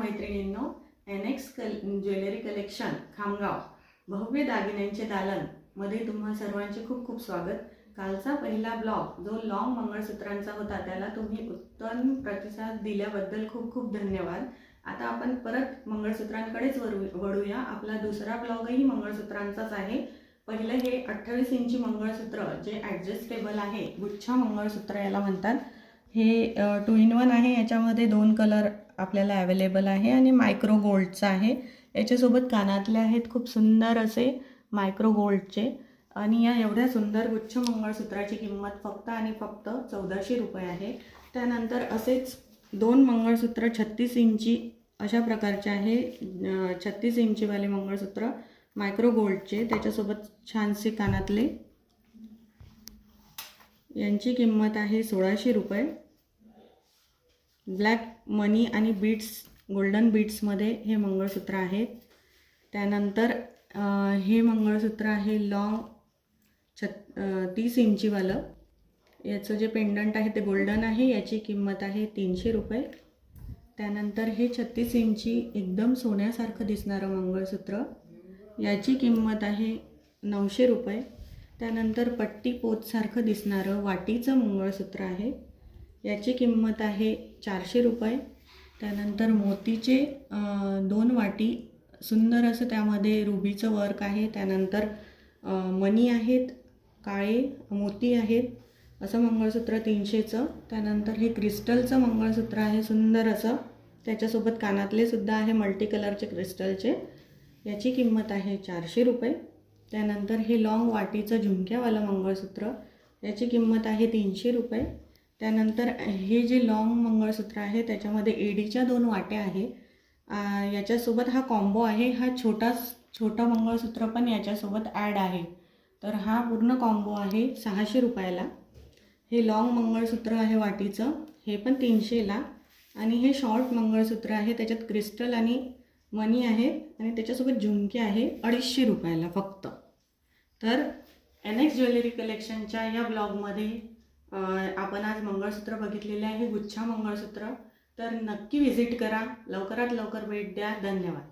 मैत्रिणींनो, NX jewellery collection Khamgaon भव्य दागिन्यांचे दालन मध्ये तुम्हा सर्वांचे खूप खूप स्वागत। कालचा पहिला ब्लॉग जो लॉन्ग मंगळसूत्रांचा होता त्याला तुम्ही उत्तम प्रतिसाद दिल्याबद्दल खूप खूप धन्यवाद। आता आपण परत मंगळसूत्रांकडेच वळूया। आपला दुसरा ब्लॉगही मंगळसूत्रांचाच आहे। पहिले हे 28 इंची मंगळसूत्र जे ॲडजस्टेबल आहे, गुच्छा मंगळसूत्र याला म्हणतात। हे 2 in 1 आहे। याच्यामध्ये 2 कलर आपल्याला अवेलेबल आहे आणि मायक्रो गोल्डचा आहे। याच्यासोबत कानातले आहेत खूप सुंदर असे मायक्रो गोल्डचे। आणि या एवढ्या सुंदर गुच्छ मंगळसूत्राची किंमत फक्त आणि फक्त 1400 रुपये आहे। त्यानंतर असेच 2 मंगळसूत्र 36 इंची अशा प्रकारचे आहे। 36 इंची वाले मंगळसूत्र मायक्रो गोल्डचे, त्याच्यासोबत छानसे कानातले, यांची किंमत आहे 1600 रुपये। ब्लॅक मनी आणि बीड्स, गोल्डन बीड्समध्ये हे मंगळसूत्र आहेत। त्यानंतर हे मंगळसूत्र आहे लॉन्ग 30 इंचीवालं। याचं जे पेंडंट आहे ते गोल्डन आहे। याची किंमत आहे 300 रुपये। त्यानंतर हे 36 इंची एकदम सोन्यासारखं दिसणारं मंगळसूत्र, याची किंमत आहे 900 रुपये। त्यानंतर पट्टी पोतसारखं दिसणारं वाटीचं मंगळसूत्र आहे, याची किंमत आहे 400 रुपये। त्यानंतर मोतीचे 2 वाटी, सुंदर असं त्यामध्ये रुबीचं वर्क आहे। त्यानंतर मणी आहेत, काळे मोती आहेत, असं मंगळसूत्र 300चं। त्यानंतर हे क्रिस्टलचं मंगळसूत्र आहे सुंदर असं, त्याच्यासोबत कानातले सुद्धा आहे मल्टी कलरचे क्रिस्टलचे, याची किंमत आहे 400 रुपये। त्यानंतर हे लॉन्ग वाटीचं झुमक्यावालं मंगळसूत्र, याची किंमत आहे 300 रुपये। त्यानंतर हे जे लॉन्ग मंगळसूत्र आहे त्याच्यामध्ये एडीच्या 2 वाट्या आहे। याच्यासोबत हा कॉम्बो आहे। हा छोटा मंगळसूत्र पण याच्यासोबत ॲड आहे, तर हा पूर्ण कॉम्बो आहे 600 रुपयाला। हे लॉन्ग मंगळसूत्र आहे वाटीचं, हे पण 300ला। आणि हे शॉर्ट मंगळसूत्र आहे, त्याच्यात क्रिस्टल आणि मनी आहेत आणि त्याच्यासोबत झुमके आहे, 250 रुपयाला फक्त। तर NX ज्वेलरी कलेक्शनच्या या ब्लॉगमध्ये आपण आज मंगळसूत्र बघितलेले आहे, गुच्छा मंगळसूत्र। तर नक्की व्हिजिट करा, लवकरात लवकर भेट द्या। धन्यवाद।